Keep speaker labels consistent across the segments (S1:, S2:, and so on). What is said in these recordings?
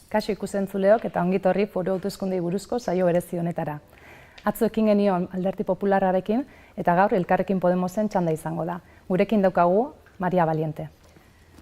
S1: Kaixo ikusentzuleok eta ongitorri foru hauteskundei buruzko saio berezi honetara. Atzo ekin genion Alderdi Popularrarekin eta gaur Elkarrekin Podemosen txanda izango da. Gurekin daukagu Maria Valiente.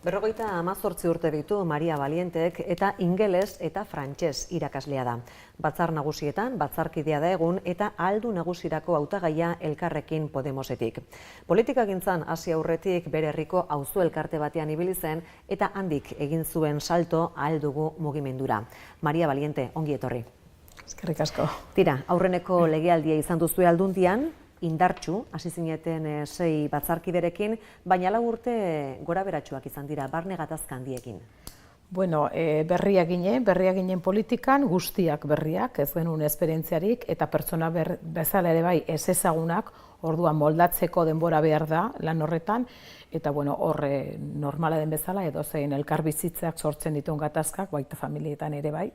S2: 58 urte ditu Maria Valientek eta ingeles eta frantses irakaslea da. Batzar nagusietan batzarkidea da egun eta Ahaldu Nagusirako hautagaia Elkarrekin Podemosetik. Politikagintzan hasi aurretik bere herriko auzo elkarte batean ibili zen eta handik egin zuen salto Ahal Dugu mugimendura. Maria Valiente, ongi etorri.
S3: Eskerrik asko.
S2: Tira, aurreneko legealdia izan duzue Aldundian, indartsu, hasi zineten 6 batzarkiderekin, baina 4 urte gora beratsuak izan dira, barne gatazka handiekin.
S3: Bueno, berriak ginen politikan, guztiak berriak, ez genuen esperientziarik, eta pertsona bezala ere bai ez ezagunak, orduan moldatzeko denbora behar da lan horretan, eta bueno, horre normala den bezala, edozein elkarbizitzak sortzen dituen gatazkak, baita familietan ere bai,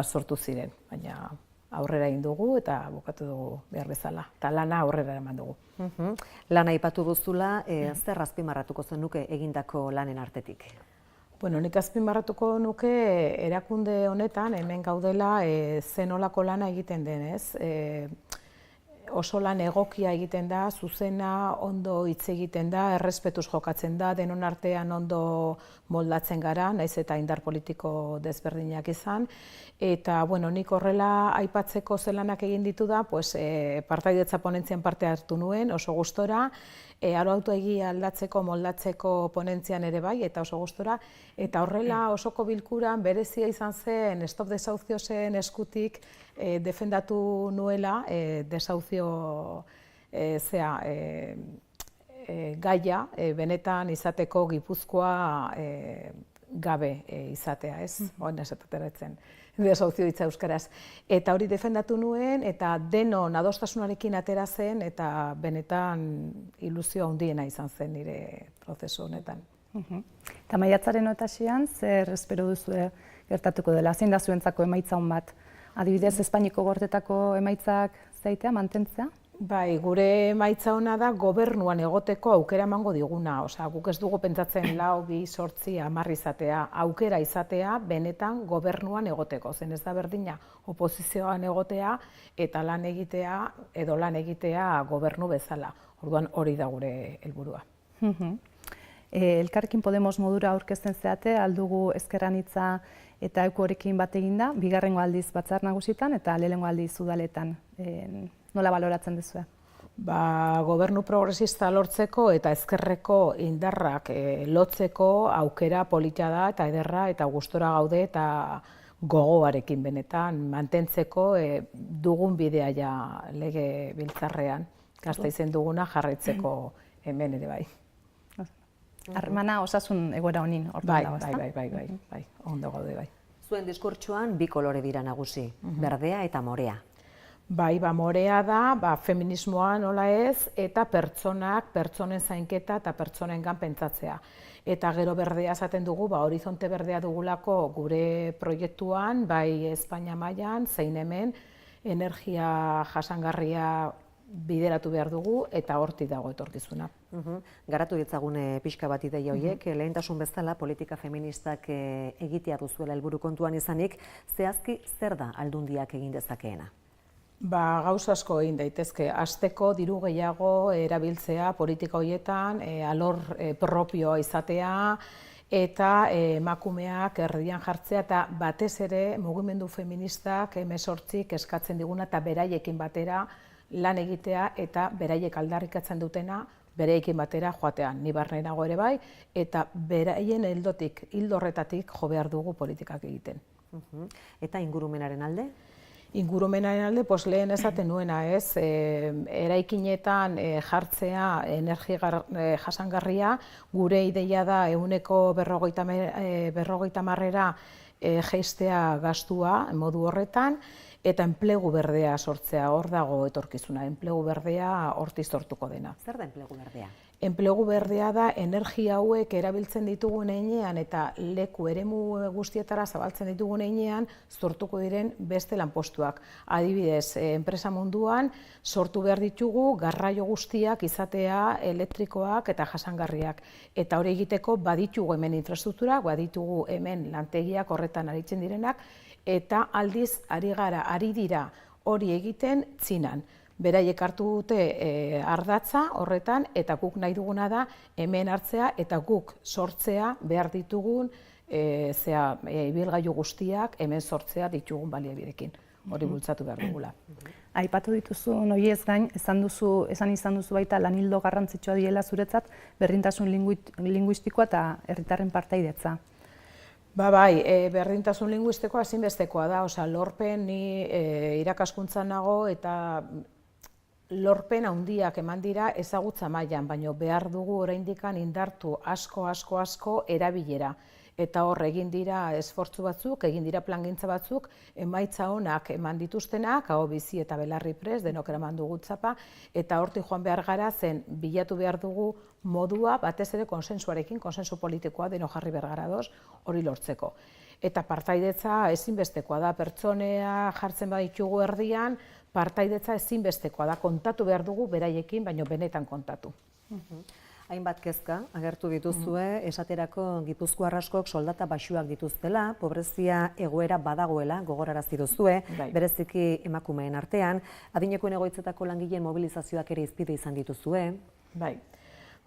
S3: sortu ziren, baina aurrera egin dugu eta bukatu dugu behar bezala, eta lana aurrera eman dugu.
S2: Lana aipatu duzula, zer azpimarratuko zenuke egindako lanen artetik?
S3: Bueno, nik azpimarratuko nuke erakunde honetan, hemen gaudela zenolako lana egiten denez. Oso lan egokia egiten da, zuzena, ondo hitz egiten da, errespetuz jokatzen da, denon artean ondo moldatzen gara, naiz eta indar politiko desberdinak izan. Eta, bueno, nik horrela aipatzeko zelanak egin ditu da, partaidetza ponentzian parte hartu nuen, oso gustora, arautegia aldatzeko, moldatzeko ponentzian ere bai, eta oso gustora, eta horrela osoko bilkuran berezia izan zen, Stop Desauzioen eskutik defendatu nuela desauzio gaia benetan izateko Gipuzkoa gabe izatea, ez? Oin esatateratzen, desauzio hitza euskaraz. Eta hori defendatu nuen, eta denon adostasunarekin atera zen, eta benetan ilusio handiena izan zen nire prozesu honetan.
S1: Eta maiatzaren hotasian, zer espero duzu gertatuko dela? Zein da zuentzako emaitza on bat? Adibidez, Espainiako gortetako emaitzak zaitea, mantentzea?
S3: Bai, gure emaitza ona da gobernuan egoteko aukera emango diguna. Osea, guk ez dugu pentsatzen 4, 2, 8, 10 izatea, aukera izatea benetan gobernuan egoteko. Zen ez da berdina oposizioan egotea eta lan egitea edo lan egitea gobernu bezala. Orduan hori da gure helburua.
S1: Elkarrekin Podemos modura aurkezten zeate, Ahal Dugu Ezker Anitza eta Eukorekin bat eginda, bigarrengo aldiz batzar nagusitan eta lehenengo aldiz udaletan. Nola baloratzen duzue?
S3: Gobernu progresista lortzeko eta ezkerreko indarrak lotzeko aukera polita da eta ederra eta gustora gaude eta gogoarekin benetan mantentzeko dugun bidea ja lege biltzarrean. Gasteizen duguna jarraitzeko hemen ere bai.
S1: Harremana osasun egoera honin hortan dago, ezta?
S3: Bai, ondo gaude bai.
S2: Zuen diskurtsoan 2 kolore dira nagusi, berdea eta morea.
S3: Bai, morea da, feminismoa nola ez, eta pertsonen zainketa eta pertsonengan pentsatzea. Eta gero berdea esaten dugu, horizonte berdea dugulako gure proiektuan, bai Espainia mailan, zein hemen, energia jasangarria bideratu behar dugu eta hortik dago etorkizuna.
S2: Garatu ditzagun pixka bat ideia horiek, lehentasun bezala politika feministak egitea duzuela helburu kontuan izanik, zehazki zer da Aldundiak egin dezakeena?
S3: Gauza asko egin daitezke, hasteko diru gehiago erabiltzea politika horietan, alor propioa izatea, eta emakumeak erdian jartzea, eta batez ere mugimendu feministak 18 eskatzen diguna eta beraiekin batera lan egitea eta beraiek aldarrikatzen dutena beraiekin batera joatean. Ni barne nago ere bai, eta beraien ildo horretatik jo behar dugu politikak egiten.
S2: Eta ingurumenaren alde?
S3: Ingurumenaren alde, lehen esaten nuena ez, eraikinetan jartzea energia jasangarria, gure ideia da 150%ra jeistea gastua modu horretan, eta enplegu berdea sortzea, hor dago etorkizuna, enplegu berdea hortiz sortuko dena.
S2: Zer da enplegu berdea?
S3: Enplegu berdea da energia hauek erabiltzen ditugun heinean eta leku eremu guztietara zabaltzen ditugun heinean sortuko diren beste lanpostuak. Adibidez, enpresa munduan sortu behar ditugu garraio guztiak izatea elektrikoak eta jasangarriak. Eta hori egiteko baditugu hemen infrastrukturak, baditugu hemen lantegiak horretan aritzen direnak, eta aldiz ari dira hori egiten Txinan. Beraiek hartu dute ardatza horretan, eta guk nahi duguna da hemen hartzea eta guk sortzea behar ditugun ibilgailu guztiak hemen sortzea ditugun baliabideekin. Hori bultzatu behar dugula.
S1: Aipatu dituzu horiez gain, esan izan duzu baita lan ildo garrantzitsua diela zuretzat berdintasun linguistikoa eta herritarren partaidetza.
S3: Bai, berdintasun linguistikoa ezinbestekoa da, lorpen ni irakaskuntzan nago eta lorpen handiak eman dira ezagutza mailan, baina behar dugu oraindik indartu asko erabilera. Eta hor egin dira esfortzu batzuk, egin dira plangintza batzuk, emaitza onak eman dituztenak, hau bizi eta belarri prest, denok eraman dugu tzapa, eta hortik joan behar gara zen bilatu behar dugu modua, batez ere konsensuarekin, konsensu politikoa denok jarri behar gara doz, hori lortzeko. Eta partaidetza ezinbestekoa da, pertsonea jartzen baditugu erdian, partaidetza ezinbestekoa da, kontatu behar dugu beraiekin, baina benetan kontatu.
S2: Hainbat kezka agertu dituzue, esaterako Gipuzkoar askok soldata baxuak dituztela, pobrezia egoera badagoela gogorarazi duzue, bereziki emakumeen artean, adinekoen egoitzetako langileen mobilizazioak ere hizpide izan dituzue.
S3: Bai.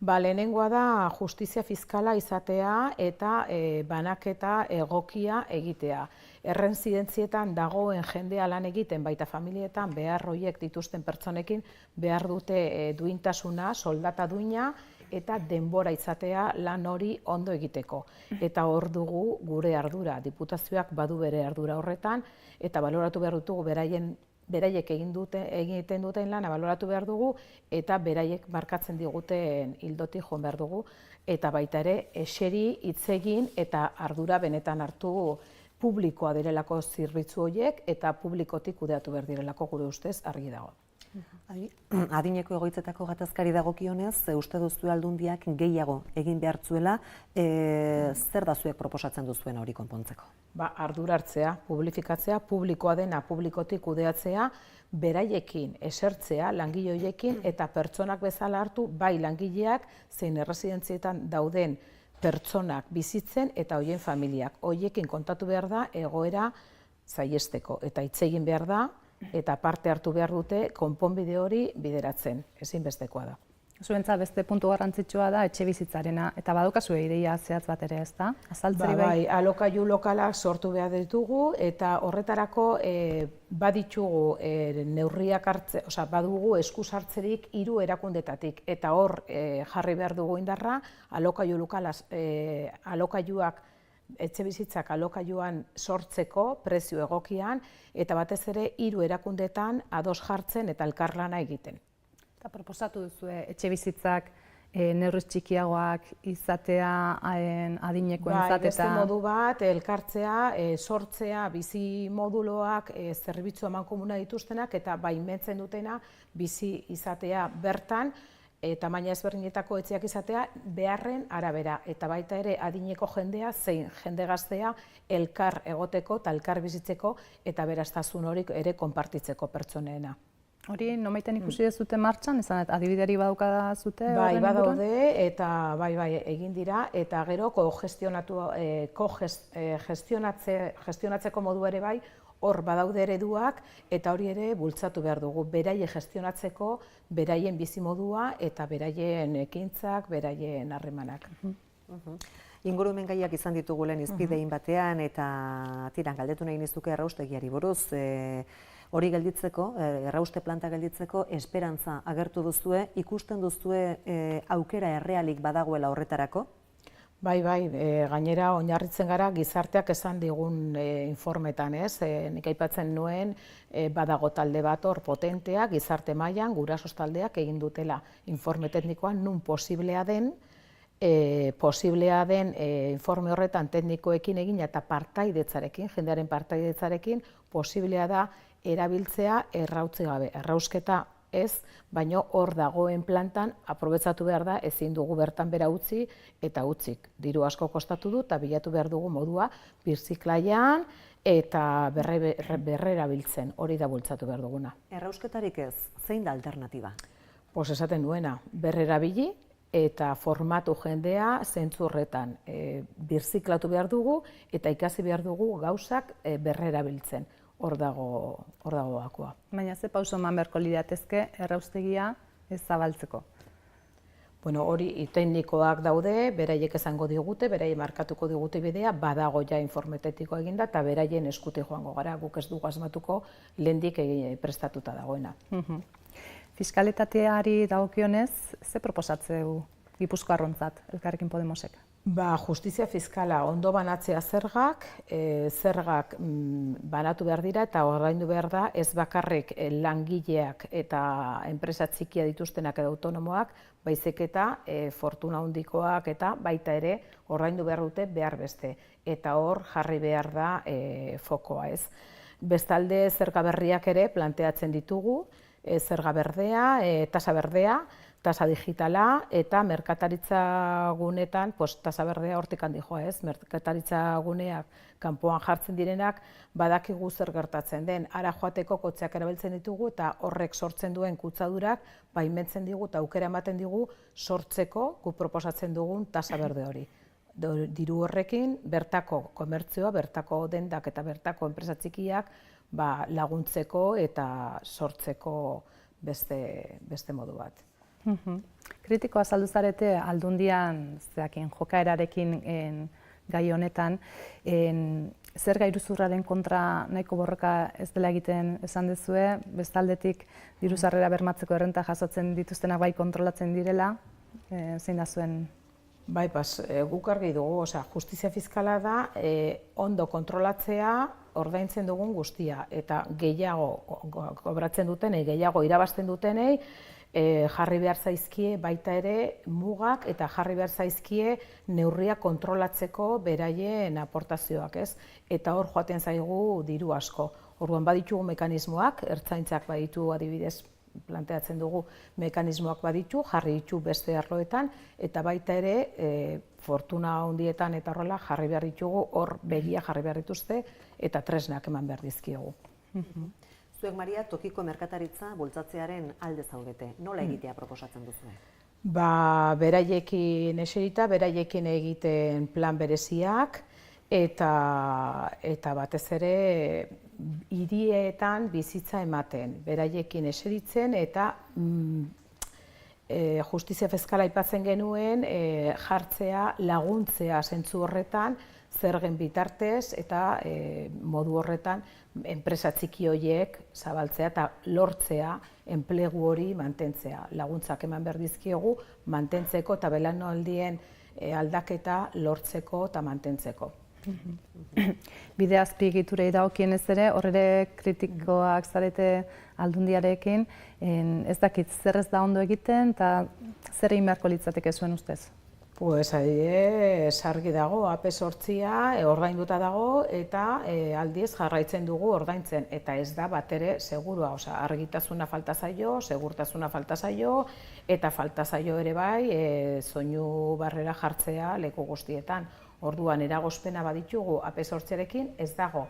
S3: Lehenengoa da justizia fiskala izatea eta banaketa egokia egitea. Erresidentzietan dagoen jendea lan egiten, baita familietan behar horiek dituzten pertsonekin behar dute duintasuna, soldata duina eta denbora izatea lan hori ondo egiteko. Eta hor dugu gure ardura, diputazioak badu bere ardura horretan, eta baloratu behar dutugu beraiek egiten duten lana baloratu behar dugu, eta beraiek markatzen diguten ildotik joan behar dugu, eta baita ere eseri, hitz egin eta ardura benetan hartu publikoa direlako zerbitzu horiek eta publikotik kudeatu behar direlako gure ustez argi dago.
S2: Adineko egoitzetako gatazkari dagokionez, uste duzu Aldundiak gehiago egin behar zuela, zer da zuek proposatzen duzuen hori konpontzeko?
S3: Ardura hartzea, publifikatzea, publikoa dena publikotik kudeatzea, beraiekin esertzea, langile horiekin eta pertsonak bezala hartu, bai langileak zein erresidentzietan dauden pertsonak bizitzen eta horien familiak. Horiekin kontatu behar da egoera saihesteko eta hitz egin behar da, eta parte hartu behar dute konponbide hori bideratzen, ezinbestekoa da.
S1: Zuentza beste puntu garrantzitsua da etxe bizitzarena, eta badaukazu ideia zehatz bat ere, ez da? Azaltzeri bai?
S3: Bai, alokailu lokalak sortu behar ditugu, eta horretarako baditugu neurriak hartze, badugu eskus hartzerik 3 erakundetatik, eta hor jarri behar dugu indarra, alokailuak etxe bizitzak alokailuan sortzeko prezio egokian, eta batez ere 3 erakundetan ados jartzen eta elkarlana egiten.
S1: Eta proposatu duzue etxe bizitzak neurriz txikiagoak izatea adinekoentzat eta...
S3: Beste modu bat, elkartzea, sortzea, bizi moduloak, zerbitzu amankomuna dituztenak eta baimentzen dutena bizi izatea bertan, tamaina ezberdinetako etxeak izatea beharren arabera, eta baita ere adineko jendea zein jende gaztea elkar egoteko eta elkar bizitzeko eta beraztasun hori ere konpartitzeko pertsoneena.
S1: Hori nomaiten ikusi dezute martxan, izan adibideri badauka zute horren
S3: Bai,
S1: inguruan?
S3: badaude eta bai egin dira, eta gero gestionatzeko modu ere bai, hor badaude ereduak eta hori ere bultzatu behar dugu, beraien gestionatzeko, beraien bizimodua eta beraien ekintzak, beraien harremanak.
S2: Ingurumen gaiak izan ditugu lehen hizpidein batean eta tiran galdetu nahi nizuke erraustegiari buruz. Hori gelditzeko, errauste planta gelditzeko, esperantza agertu duzue, ikusten duzue aukera errealik badagoela horretarako?
S3: Bai, gainera oinarritzen gara gizarteak esan digun informetan, ez? Nik aipatzen nuen badago talde bat hor potentea, gizarte mailan gurasos taldeak egin dutela informe teknikoan nun posiblea den informe horretan teknikoekin egin eta partaidetzarekin, jendearen partaidetzarekin, posiblea da erabiltzea errautzi gabe. Errausketa ez, baino hor dagoen plantan aprobetxatu behar da, ezin dugu bertan bera utzi eta utzik. Diru asko kostatu du eta bilatu behar dugu modua birziklaian eta berrerabiltzen, hori da bultzatu behar duguna.
S2: Errausketarik ez, zein da alternatiba?
S3: Pues esaten duena, berrerabili eta formatu jendea zentzu horretan birziklatu behar dugu eta ikasi behar dugu gauzak berrerabiltzen. Hor dago gakoa.
S1: Baina ze pauso eman beharko liratezke erraustegia ez zabaltzeko?
S3: Bueno, hori teknikoak daude, beraiek esango digute, beraiek markatuko digute bidea, badago ja informetetiko eginda eta beraien eskuti joango gara, guk ez dugu asmatuko lehendik prestatuta dagoena.
S1: Fiskalitateari dagokionez, ze proposatzeu Gipuzkoarrontzat Elkarrekin Podemosek?
S3: Justizia fiskala ondo banatzea zergak banatu behar dira eta ordaindu behar da ez bakarrik langileak eta enpresa txikia dituztenak edo autonomoak, baizik eta fortuna handikoak eta baita ere ordaindu behar dute behar beste. Eta hor jarri behar da fokoa ez. Bestalde zerga berriak ere planteatzen ditugu, zerga berdea, tasa berdea, tasa digitala eta merkataritza gunetan, tasa berdea hortik handi joa ez, merkataritza guneak kanpoan jartzen direnak badakigu zer gertatzen den. Ara joateko kotxeak erabiltzen ditugu eta horrek sortzen duen kutsadurak baimentzen digu eta aukera ematen digu sortzeko guk proposatzen dugun tasa berde hori. Diru horrekin bertako komertzioa, bertako dendak eta bertako enpresa txikiak laguntzeko eta sortzeko beste modu bat.
S1: Kritiko azaldu zarete Aldundian jokaerarekin gai honetan, zerga iruzurraren kontra nahiko borroka ez dela egiten esan duzue, bestaldetik diru sarrera bermatzeko errenta jasotzen dituztenak bai kontrolatzen direla, zein da zuen?
S3: Bai, guk argi dugu, justizia fiskala da ondo kontrolatzea ordaintzen dugun guztia eta gehiago kobratzen dutenei, gehiago irabazten dutenei, jarri behar zaizkie baita ere mugak eta jarri behar zaizkie neurriak kontrolatzeko beraien aportazioak ez. Eta hor joaten zaigu diru asko. Orduan baditugu mekanismoak, ertzaintzak baditu adibidez planteatzen dugu mekanismoak baditu, jarri ditu beste arloetan eta baita ere fortuna handietan eta horrela jarri behar ditugu, hor begia jarri behar dituzte eta tresnak eman behar dizkiegu.
S2: Zuek, Maria, tokiko merkataritza bultzatzearen alde zaudete. Nola egitea proposatzen duzue?
S3: Beraiekin eserita, beraiekin egiten plan bereziak eta batez ere hirietan bizitza ematen, beraiekin eseritzen eta justizia fiskala aipatzen genuen jartzea, laguntzea zentzu horretan, zergen bitartez eta modu horretan enpresa txiki horiek zabaltzea eta lortzea enplegu hori mantentzea. Laguntzak eman behar dizkiegu mantentzeko eta belaunaldien aldaketa lortzeko eta mantentzeko.
S1: Bide azpiegiturei dagokienez ere, horre kritikoak zarete Aldundiarekin, ez dakit zer ez da ondo egiten eta zer egin beharko litzateke zuen ustez?
S3: Argi dago, AP8a ordainduta dago eta aldiz jarraitzen dugu ordaintzen eta ez da batere segurua, argitasuna falta zaio, segurtasuna falta zaio eta falta zaio ere bai soinu barrera jartzea leku guztietan. Orduan eragozpena baditugu AP8arekin ez dago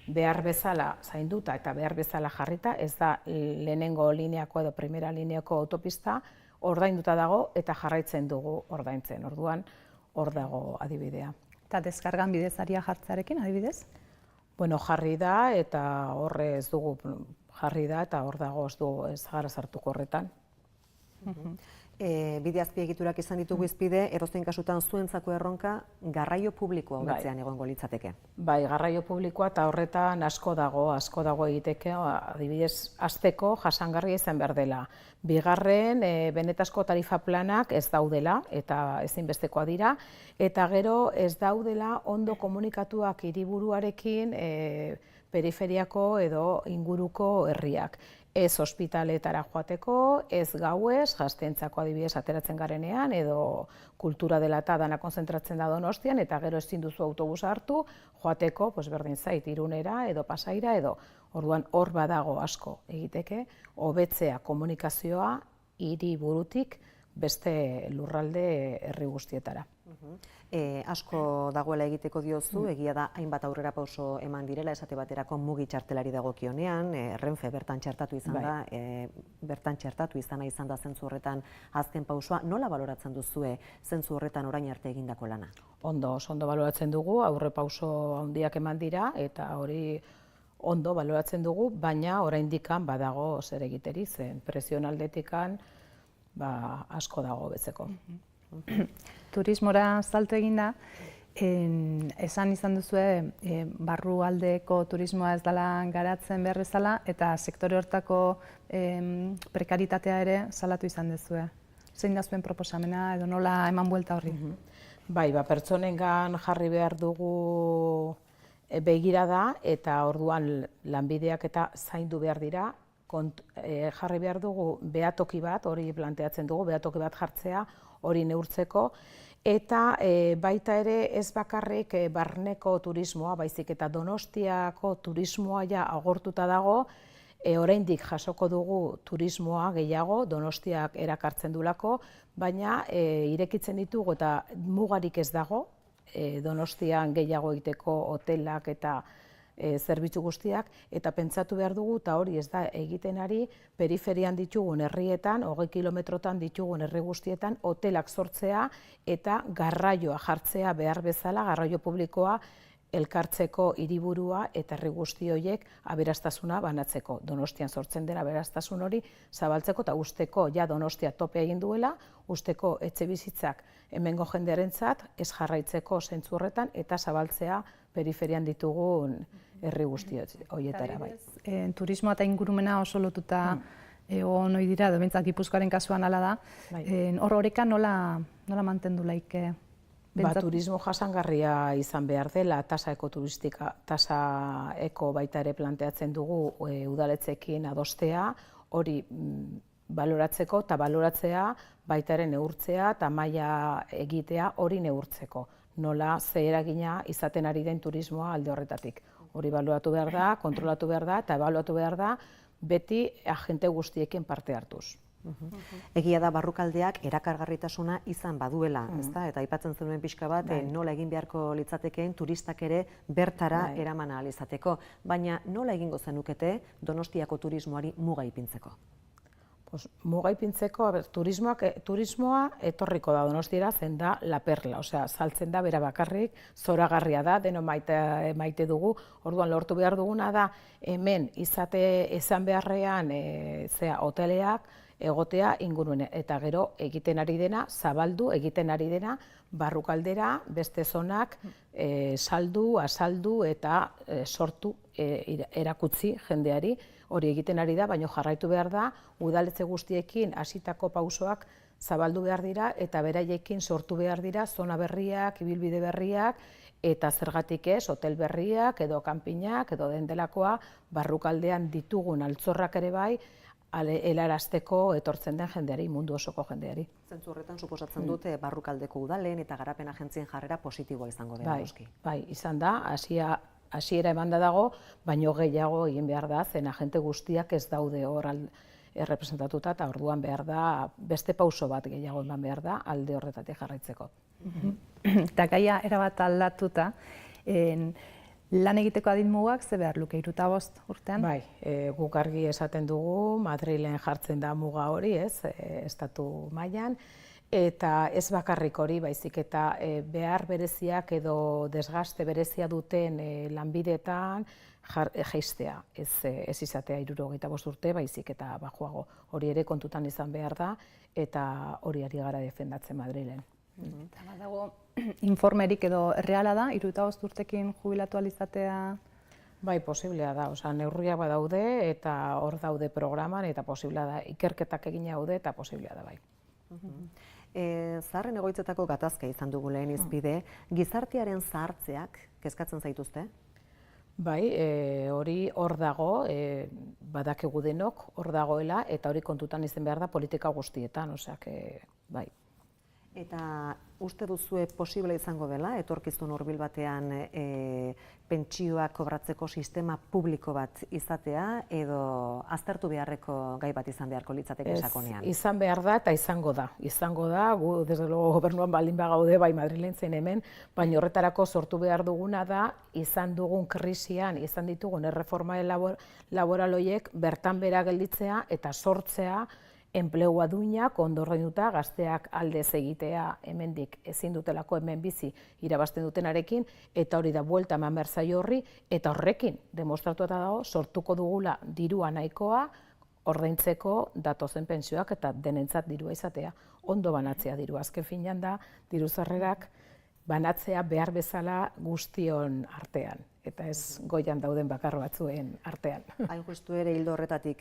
S3: behar bezala zainduta eta behar bezala jarrita, ez da lehenengo lineako edo primera lineako autopista, ordainduta dago eta jarraitzen dugu ordaintzen. Orduan, hor dago adibidea.
S1: Eta deskargan bidezaria jartzearekin adibidez?
S3: Bueno, jarri da eta hor ez dugu jarri da eta hor dago ez gara sartuko horretan.
S2: Bide azpiegiturak izan ditugu izpide, edozein kasutan zuentzako erronka garraio publikoa hobetzen egongo litzateke.
S3: Bai, garraio publikoa eta horretan asko dago egiteke, adibidez, hasteko jasangarria izan behar dela. Bigarren, benetazko tarifa planak ez daudela eta ezinbestekoa dira, eta gero ez daudela ondo komunikatuak hiriburuarekin periferiako edo inguruko herriak. ez ospitaletara joateko, ez gauez, gazteentzako adibidez ateratzen garenean, edo kultura dela eta dana konzentratzen da Donostian, eta gero ezin duzu autobusa hartu, joateko, berdin zait, Irunera, edo Pasaira, edo orduan hor badago asko egiteke, hobetzea komunikazioa hiriburutik beste lurralde herri guztietara.
S2: Asko dagoela egiteko diozu, egia da hainbat aurrera pauso eman direla, esate baterako mugi txartelari dagokionean, Renfe bertan txertatu izan da, izan da zentzu horretan azken pausoa. Nola baloratzen duzue zentzu horretan orain arte egindako lana?
S3: Ondo baloratzen dugu, aurre pauso handiak eman dira, eta hori ondo baloratzen dugu, baina oraindik badago zer egiteri, zen presionaldetikan asko dago betzeko.
S1: Turismora salto eginda, esan izan duzue barrualdeko turismoa ez dela garatzen behar bezala, eta sektore hortako prekaritatea ere salatu izan duzue. Zein da zuen proposamena edo nola eman buelta horri?
S3: Bai, pertsonengan jarri behar dugu begirada, eta orduan lanbideak eta zaindu behar dira, jarri behar dugu behatoki bat, hori planteatzen dugu, behatoki bat jartzea, hori neurtzeko, eta baita ere ez bakarrik barneko turismoa, baizik eta Donostiako turismoa ja agortuta dago, oraindik jasoko dugu turismoa gehiago, Donostiak erakartzen dulako, baina irekitzen ditugu eta mugarik ez dago, Donostian gehiago egiteko hotelak eta zerbitzu guztiak, eta pentsatu behar dugu, eta hori ez da egiten ari, periferian ditugun herrietan, 20 kilometrotan ditugun herri guztietan, hotelak sortzea eta garraioa jartzea behar bezala, garraio publikoa elkartzeko hiriburua eta herri guzti horiek aberastasuna banatzeko. Donostian sortzen dela aberastasun hori zabaltzeko eta usteko ja Donostia tope egin duela, usteko etxebizitzak hemengo jendearentzat ez jarraitzeko zentzu horretan eta zabaltzea periferian ditugun herri guzti horietara bai.
S1: Turismoa eta ingurumena oso lotuta egon ohi dira, behintzat Gipuzkoaren kasuan hala da. Hor oreka nola mantendu laike?
S3: Turismo jasangarria izan behar dela, tasa eko baita ere planteatzen dugu udaletxeekin adostea, hori baloratzeko eta baloratzea baita ere neurtzea eta maila egitea hori neurtzeko. Nola ze eragina izaten ari den turismoa alde horretatik. Hori baloratu behar da, kontrolatu behar da eta ebaluatu behar da beti agente guztiekin parte hartuz.
S2: Egia da barrukaldeak erakargarritasuna izan baduela, ezta? Eta aipatzen zenuen pixka bat, nola egin beharko litzatekeen turistak ere bertara eraman ahal izateko. Baina nola egingo zenukete Donostiako turismoari muga ipintzeko?
S3: Muga ipintzeko, turismoa etorriko da Donostiara, zen da La Perla, osea, saltzen da bera bakarrik, zoragarria da, deno maite dugu, orduan lortu behar duguna da, hemen izan beharrean hoteleak, egotea ingurune, eta gero egiten ari dena, zabaldu egiten ari dena, barrukaldera, beste zonak saldu, azaldu eta sortu erakutsi jendeari, hori egiten ari da, baina jarraitu behar da, udaletxe guztiekin hasitako pausoak zabaldu behar dira, eta beraiekin sortu behar dira, zona berriak, ibilbide berriak, eta zergatik ez, hotel berriak, edo kanpinak, edo dendelakoa, barrukaldean ditugun altzorrak ere bai, helarazteko etortzen den jendeari, mundu osoko jendeari.
S2: Zentzu horretan suposatzen dute barrukaldeko udalen eta garapen agentzien jarrera positiboa izango dela noski.
S3: Bai, izan da, hasiera emanda dago, baino gehiago egin behar da, zen agente guztiak ez daude hor errepresentatuta, eta orduan behar da, beste pauso bat gehiago eman behar da, alde horretatik jarraitzeko.
S1: Eta gaia erabat aldatuta, lan egiteko adin mugak ze behar luke 65 urtean?
S3: Bai, guk argi esaten dugu, Madrilen jartzen da muga hori, estatu mailan, eta ez bakarrik hori, baizik eta behar bereziak edo desgaste berezia duten lanbideetan jaistea, ez izatea 65 urte, baizik eta bajuago. Hori ere kontutan izan behar da, eta hori ari gara defendatzen Madrilen.
S1: Eta badago informerik edo erreala da, 65 urtekin jubilatu alizatea?
S3: Bai, posiblea da, neurriak badaude eta hor daude programan, eta posiblea da, ikerketak egina daude eta posiblea da bai.
S2: Zaharren egoitzetako gatazka izan dugu lehen izpide, gizartearen zahartzeak kezkatzen zaituzte?
S3: Bai, hori hor dago, badakigu denok hor dagoela, eta hori kontutan izan behar da politika guztietan, oseak, bai.
S2: Eta uste duzue posible izango dela, etorkizun hurbil batean pentsioak kobratzeko sistema publiko bat izatea, edo aztertu beharreko gai bat izan beharko litzateke sakonean?
S3: Izan behar da eta izango da. Izango da, gu desde luego gobernuan baldin bagaude, bai Madrilen zein hemen, baina horretarako sortu behar duguna da, izan dugun krisian, izan ditugun erreforma laboral horiek bertan bera gelditzea eta sortzea enplegua duinak ondorreinuta gazteak aldez egitea hemendik ezin dutelako hemen bizi irabazten dutenarekin, eta hori da buelta eman behar zaio horri, eta horrekin demostratuta dago sortuko dugula dirua nahikoa ordaintzeko datozen pentsioak eta denentzat dirua izatea. Ondo banatzea dirua, azken finean da diru sarrerak banatzea behar bezala guztion artean, eta ez goian dauden bakar batzuen artean.
S2: Hain justu ere hildo horretatik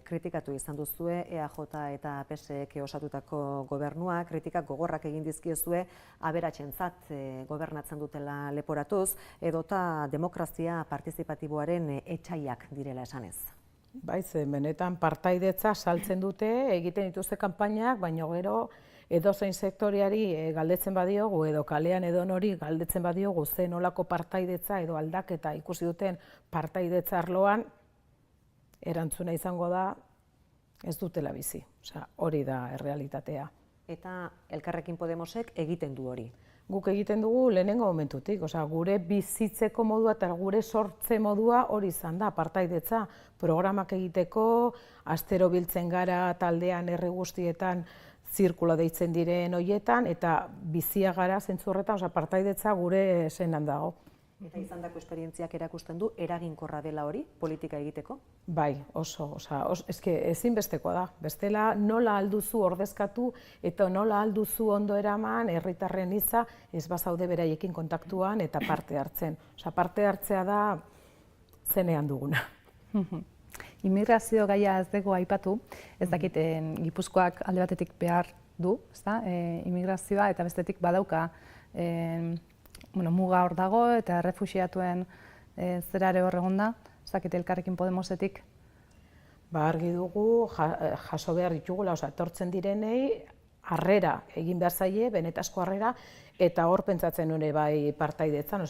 S2: kritikatu izan duzue, EAJ eta PSek osatutako gobernua, kritikak gogorrak egin dizkiozue aberatsentzat gobernatzen dutela leporatuz, edota demokrazia partizipatiboaren etsaiak direla esanez.
S3: Bai, benetan partaidetza saltzen dute, egiten dituzte kanpainak, baina gero edozein sektoriari galdetzen badiogu, edo kalean edo nori galdetzen badiogu ze nolako partaidetza edo aldaketa ikusi duten partaidetza arloan, erantzuna izango da ez dutela bizi. Osea, hori da errealitatea.
S2: Eta Elkarrekin Podemosek egiten du hori?
S3: Guk egiten dugu lehenengo momentutik, osea, gure bizitzeko modua eta gure sortze modua hori izan da, partaidetza, programak egiteko, astero biltzen gara taldean herri guztietan zirkula deitzen diren horietan, eta bizia gara zentzu horretan, osea, partaidetza gure zenan dago.
S2: Eta izandako esperientziak erakusten du eraginkorra dela hori, politika egiteko?
S3: Bai, oso, eske ezinbestekoa da. Bestela nola alduzu ordezkatu eta nola alduzu ondo eraman herritarren hitza ez bazaude beraiekin kontaktuan eta parte hartzen. Osea, parte hartzea da zenean duguna.
S1: Immigrazio gaia ez dugu aipatu, ez dakit Gipuzkoak alde batetik behar du, immigrazioa, eta bestetik badauka muga hor dago eta errefuxiatuen zerare hor egon da, ez dakit Elkarrekin Podemosetik?
S3: Argi dugu, jaso behar ditugula, etortzen direnei, harrera egin behar zaie, benetazko harrera, eta hor pentsatzen nuen bai partaidetzan,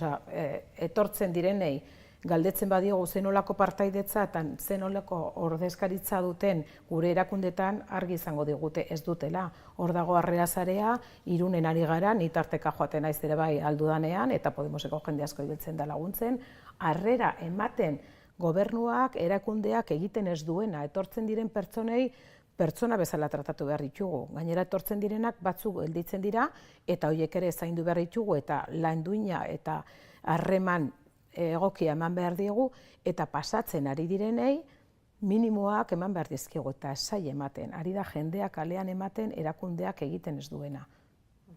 S3: etortzen direnei, galdetzen badiogu zenolako partaidetza eta zenolako ordezkaritza duten gure erakundetan argi izango digute ez dutela. Hor dago harrera sarea, Irunen ari gara, ni tarteka joaten naiz ere bai aldudanean, eta Podemoseko jende asko ibiltzen da laguntzen, harrera ematen gobernuak, erakundeak egiten ez duena, etortzen diren pertsonei pertsona bezala tratatu behar ditugu. Gainera etortzen direnak batzuk gelditzen dira, eta horiek ere zaindu behar ditugu, eta lan duina eta harreman egokia eman behar diegu, eta pasatzen ari direnei minimoak eman behar dizkigu, eta esai ematen, ari da jendeak kalean ematen erakundeak egiten ez duena.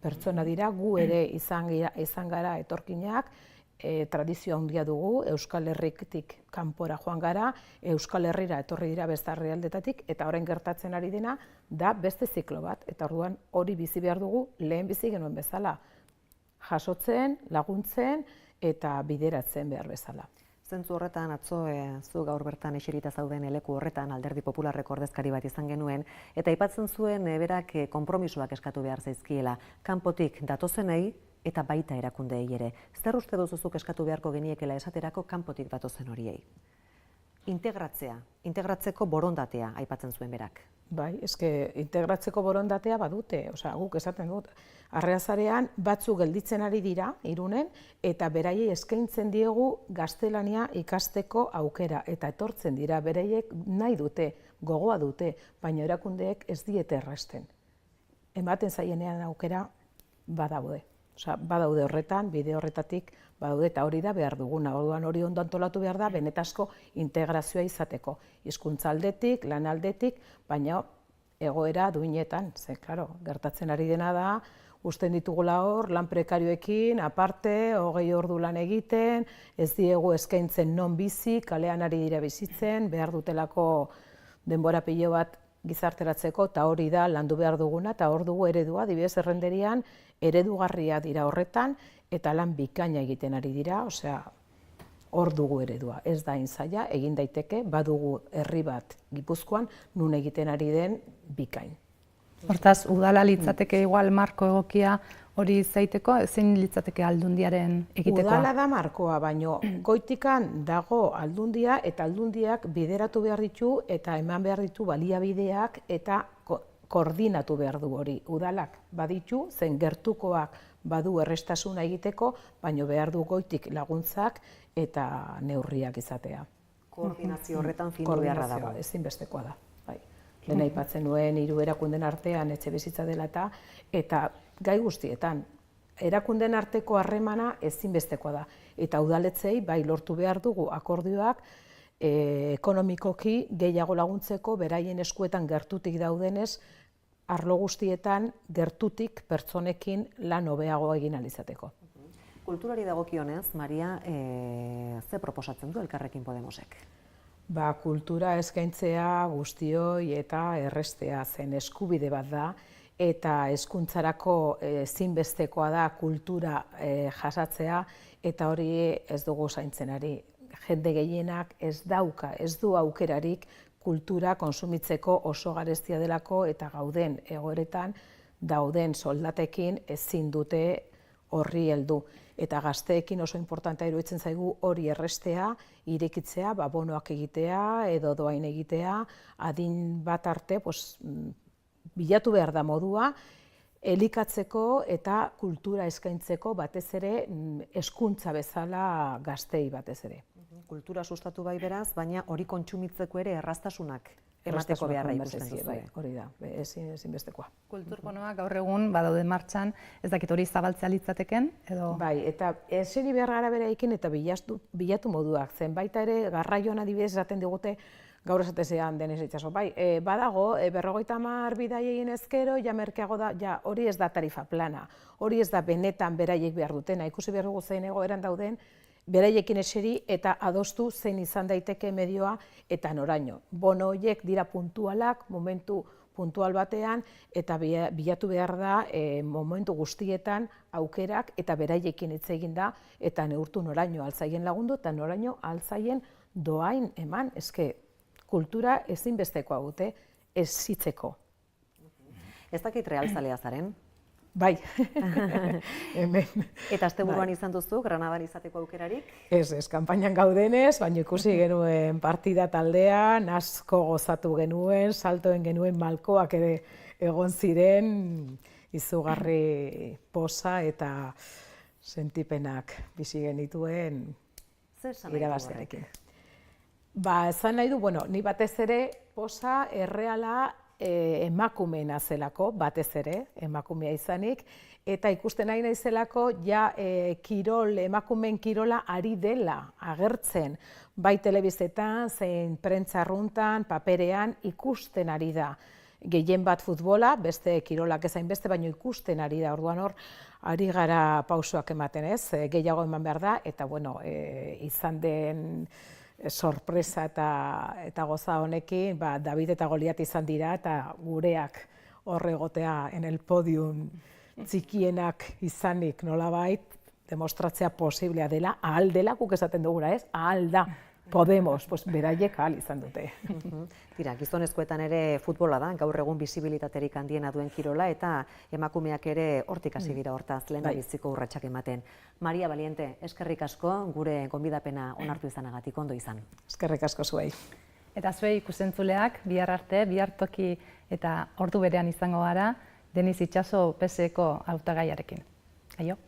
S3: Pertsona dira, gu ere izan gara etorkinak, tradizio handia dugu, Euskal Herritik kanpora joan gara, Euskal Herrira etorri dira beste herrialdetatik, eta orain gertatzen ari dena da beste ziklo bat, eta orduan hori bizi behar dugu lehen bizi genuen bezala. Jasotzen, laguntzen, eta bideratzen behar bezala.
S2: Zentzu horretan, atzo zu gaur bertan eserita zauden leku horretan Alderdi Popularreko ordezkari bat izan genuen, eta aipatzen zuen berak konpromisoak eskatu behar zaizkiela, kanpotik datozenei eta baita erakundeei ere. Zer uste duzuzuk eskatu beharko geniekela esaterako kanpotik datozen horiei? Integratzeko borondatea aipatzen zuen berak.
S3: Bai, eske integratzeko borondatea badute, guk esaten dut, Harreazarean batzuk gelditzen ari dira, Irunen, eta beraiei eskaintzen diegu gaztelania ikasteko aukera, eta etortzen dira, beraiek nahi dute, gogoa dute, baina erakundeek ez diete errasten. Ematen zaienean aukera badaude. Badaude horretan, bide horretatik badaude, eta hori da behar duguna. Orduan hori ondo antolatu behar da, benetazko integrazioa izateko. Hizkuntza aldetik, lan aldetik, baina egoera duinetan. Ze, klaro, gertatzen ari dena da, usten ditugula hor, lan prekarioekin, aparte, 20 ordu lan egiten, ez diegu eskaintzen non bizi, kalean ari dira bizitzen, behar dutelako denbora pilo bat gizarteratzeko, eta hori da landu behar duguna, eta hor dugu eredua, adibidez Errenderian, eredugarria dira horretan, eta lan bikaina egiten ari dira, hor dugu eredua. Ez da zaila, egin daiteke, badugu herri bat Gipuzkoan, nun egiten ari den bikain.
S1: Hortaz, udala litzateke igual marko egokia hori zaiteko, zein litzateke aldundiaren egitekoa?
S3: Udala da markoa, baino goitikan dago aldundia eta aldundiak bideratu behar ditu eta eman behar ditu baliabideak eta koordinatu behar du hori. Udalak baditu, zen gertukoak badu errestasuna egiteko, baino behar du goitik laguntzak eta neurriak izatea.
S2: Koordinazio horretan findu beharra dago.
S3: Koordinazioa ezinbestekoa da. Lehen aipatzen nuen 3 erakunden artean etxebizitza dela eta gai guztietan. Erakunden arteko harremana ezinbestekoa da. Eta udaletzei bai lortu behar dugu akordioak ekonomikoki gehiago laguntzeko beraien eskuetan gertutik daudenez, arlo guztietan gertutik pertsonekin lan hobeago egin ahal izateko.
S2: Kulturari dagokionez, Maria, ze proposatzen du Elkarrekin Podemosek?
S3: Kultura eskaintzea guztioi eta errestea zen eskubide bat da, eta hezkuntzarako ezinbestekoa da kultura jasatzea, eta hori ez dugu zaintzen ari. Jende gehienak ez du aukerarik kultura konsumitzeko oso gareztia delako eta gauden egoeretan dauden soldatekin ezin dute horri heldu. Eta gazteekin oso importantea iruditzen zaigu hori errestea, irekitzea, bonoak egitea edo doain egitea, adin bat arte bilatu behar da modua, elikatzeko eta kultura eskaintzeko batez ere hezkuntza bezala gaztei batez ere.
S2: Kultura sustatu bai beraz, baina hori kontsumitzeko ere erraztasunak emateko beharra ikusten duzu.
S3: Hori da, ezinbestekoa.
S1: Kulturbonoak gaur egun badaude martxan, ez dakit hori zabaltzea litzateken, edo...
S3: Bai, eta eseri behar gara beraekin eta bilatu moduak, zen baita ere garraioan adibidez esaten digute, gaur esatezean denez itxaso, bai, badago, 50 bidaien ezkero, ja merkeago da, ja hori ez da tarifa plana, hori ez da benetan beraiek behar dutena, ikusi behar dugu zein egoeran dauden, beraiekin eseri eta adostu zein izan daiteke medioa eta noraino. Bono horiek dira puntualak, momentu puntual batean, eta bilatu behar da momentu guztietan aukerak eta beraiekin hitz egin da, eta neurtu noraino altzaien lagundu eta noraino altzaien doain eman, eske kultura ezinbestekoa dute ez hitzeko.
S2: Ez dakit realzalea zaren?
S3: Bai, hemen.
S2: Eta asteburuan izan duzu, Granadan izateko aukerarik?
S3: Ez, kanpainan gaudenez, baina ikusi genuen partida taldean, asko gozatu genuen, saltoen genuen malkoak ere egon ziren, izugarri poza eta sentipenak bizi genituen irabaztearekin. Esan nahi du, ni batez ere poza erreala emakumeena zelako, batez ere, emakumea izanik, eta ikusten nahi naizelako, emakumeen kirola ari dela agertzen, bai telebistetan, zein prentzarruntan, paperean, ikusten ari da. Gehien bat futbola, beste kirolak ezain beste, baina ikusten ari da, orduan hor, ari gara pausoak ematen ez, gehiago eman behar da, eta izan den sorpresa eta goza honekin, David eta Goliat izan dira eta gureak hor egotea en el podium txikienak izanik nolabait demostratzea posiblea dela, ahal dela, guk esaten dugura ez, ahal da, Podemos, beraiek ahal izan dute.
S2: Tira, gizonezkoetan ere futbola da, gaur egun bisibilitaterik handiena duen kirola, eta emakumeak ere hortik hasi dira hortaz, lehendabiziko urratsak ematen. Maria Valiente, eskerrik asko, gure gonbidapena onartu izanagatik, ondo izan.
S3: Eskerrik asko zuei.
S1: Eta zuei ikusentzuleak, bihar arte, bihar toki eta ordu berean izango gara, Deniz Itxaso PSeko hautagaiarekin. Aio.